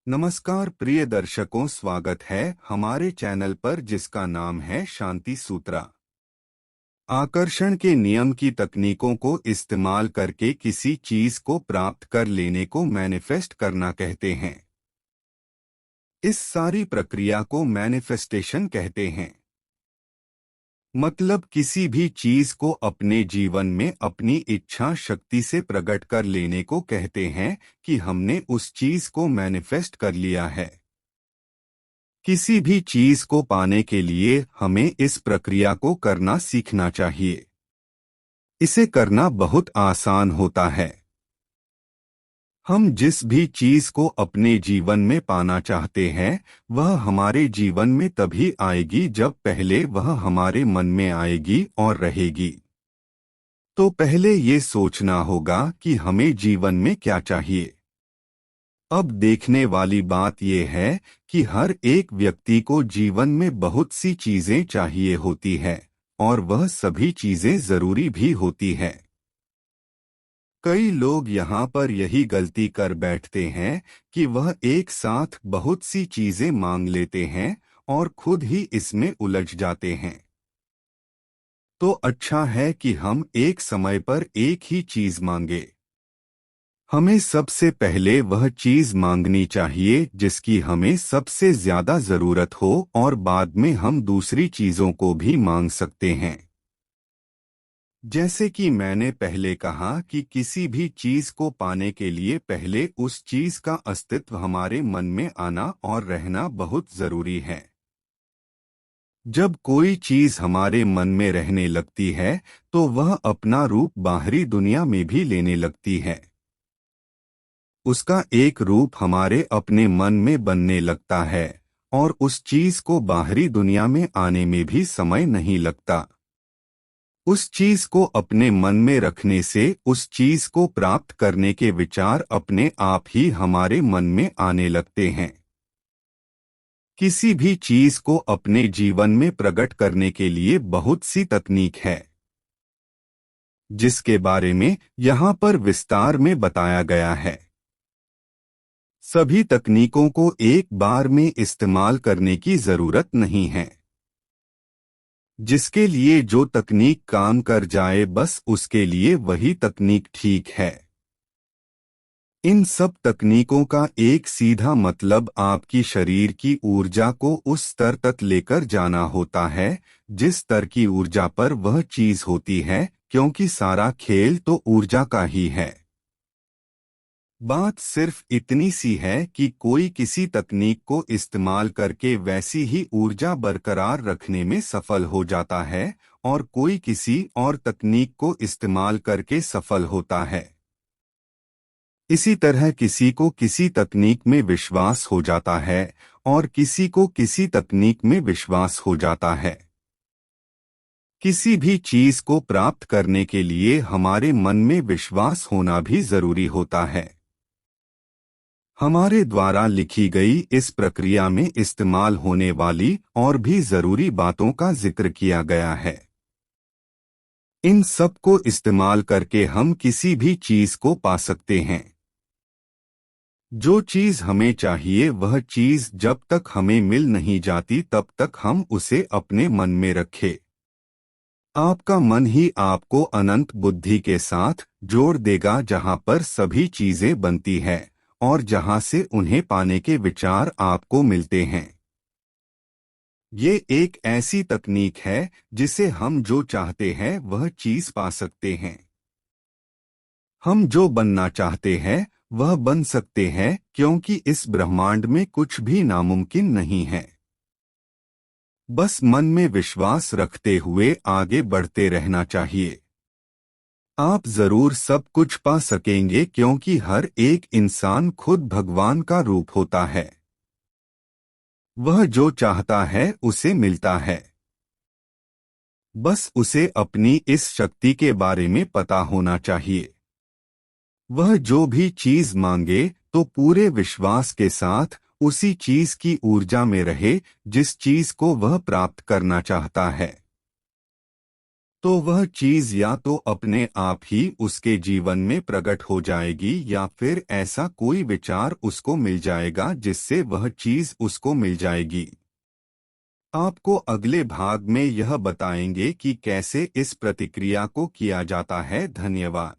नमस्कार प्रिय दर्शकों, स्वागत है हमारे चैनल पर जिसका नाम है शांति सूत्रा। आकर्षण के नियम की तकनीकों को इस्तेमाल करके किसी चीज को प्राप्त कर लेने को मैनिफेस्ट करना कहते हैं। इस सारी प्रक्रिया को मैनिफेस्टेशन कहते हैं। मतलब किसी भी चीज को अपने जीवन में अपनी इच्छा शक्ति से प्रकट कर लेने को कहते हैं कि हमने उस चीज को मैनिफेस्ट कर लिया है। किसी भी चीज को पाने के लिए हमें इस प्रक्रिया को करना सीखना चाहिए। इसे करना बहुत आसान होता है। हम जिस भी चीज को अपने जीवन में पाना चाहते हैं वह हमारे जीवन में तभी आएगी जब पहले वह हमारे मन में आएगी और रहेगी। तो पहले ये सोचना होगा कि हमें जीवन में क्या चाहिए। अब देखने वाली बात यह है कि हर एक व्यक्ति को जीवन में बहुत सी चीजें चाहिए होती है और वह सभी चीजें जरूरी भी होती है। कई लोग यहाँ पर यही गलती कर बैठते हैं कि वह एक साथ बहुत सी चीजें मांग लेते हैं और खुद ही इसमें उलझ जाते हैं। तो अच्छा है कि हम एक समय पर एक ही चीज मांगे। हमें सबसे पहले वह चीज मांगनी चाहिए जिसकी हमें सबसे ज्यादा जरूरत हो और बाद में हम दूसरी चीजों को भी मांग सकते हैं। जैसे कि मैंने पहले कहा कि किसी भी चीज को पाने के लिए पहले उस चीज का अस्तित्व हमारे मन में आना और रहना बहुत जरूरी है। जब कोई चीज हमारे मन में रहने लगती है तो वह अपना रूप बाहरी दुनिया में भी लेने लगती है। उसका एक रूप हमारे अपने मन में बनने लगता है और उस चीज को बाहरी दुनिया में आने में भी समय नहीं लगता। उस चीज को अपने मन में रखने से उस चीज को प्राप्त करने के विचार अपने आप ही हमारे मन में आने लगते हैं। किसी भी चीज को अपने जीवन में प्रकट करने के लिए बहुत सी तकनीक है जिसके बारे में यहाँ पर विस्तार में बताया गया है। सभी तकनीकों को एक बार में इस्तेमाल करने की जरूरत नहीं है। जिसके लिए जो तकनीक काम कर जाए बस उसके लिए वही तकनीक ठीक है। इन सब तकनीकों का एक सीधा मतलब आपकी शरीर की ऊर्जा को उस स्तर तक लेकर जाना होता है जिस स्तर की ऊर्जा पर वह चीज होती है, क्योंकि सारा खेल तो ऊर्जा का ही है। बात सिर्फ इतनी सी है कि कोई किसी तकनीक को इस्तेमाल करके वैसी ही ऊर्जा बरकरार रखने में सफल हो जाता है और कोई किसी और तकनीक को इस्तेमाल करके सफल होता है। इसी तरह किसी को किसी तकनीक में विश्वास हो जाता है और किसी को किसी तकनीक में विश्वास हो जाता है। किसी भी चीज को प्राप्त करने के लिए हमारे मन में विश्वास होना भी जरूरी होता है। हमारे द्वारा लिखी गई इस प्रक्रिया में इस्तेमाल होने वाली और भी जरूरी बातों का जिक्र किया गया है। इन सब को इस्तेमाल करके हम किसी भी चीज को पा सकते हैं। जो चीज हमें चाहिए वह चीज जब तक हमें मिल नहीं जाती तब तक हम उसे अपने मन में रखें। आपका मन ही आपको अनंत बुद्धि के साथ जोड़ देगा जहां पर सभी चीजें बनती हैं और जहां से उन्हें पाने के विचार आपको मिलते हैं। ये एक ऐसी तकनीक है जिसे हम जो चाहते हैं वह चीज पा सकते हैं। हम जो बनना चाहते हैं वह बन सकते हैं, क्योंकि इस ब्रह्मांड में कुछ भी नामुमकिन नहीं है। बस मन में विश्वास रखते हुए आगे बढ़ते रहना चाहिए। आप जरूर सब कुछ पा सकेंगे, क्योंकि हर एक इंसान खुद भगवान का रूप होता है। वह जो चाहता है उसे मिलता है। बस उसे अपनी इस शक्ति के बारे में पता होना चाहिए। वह जो भी चीज मांगे तो पूरे विश्वास के साथ उसी चीज की ऊर्जा में रहे जिस चीज को वह प्राप्त करना चाहता है। तो वह चीज या तो अपने आप ही उसके जीवन में प्रकट हो जाएगी या फिर ऐसा कोई विचार उसको मिल जाएगा जिससे वह चीज उसको मिल जाएगी। आपको अगले भाग में यह बताएंगे कि कैसे इस प्रतिक्रिया को किया जाता है। धन्यवाद।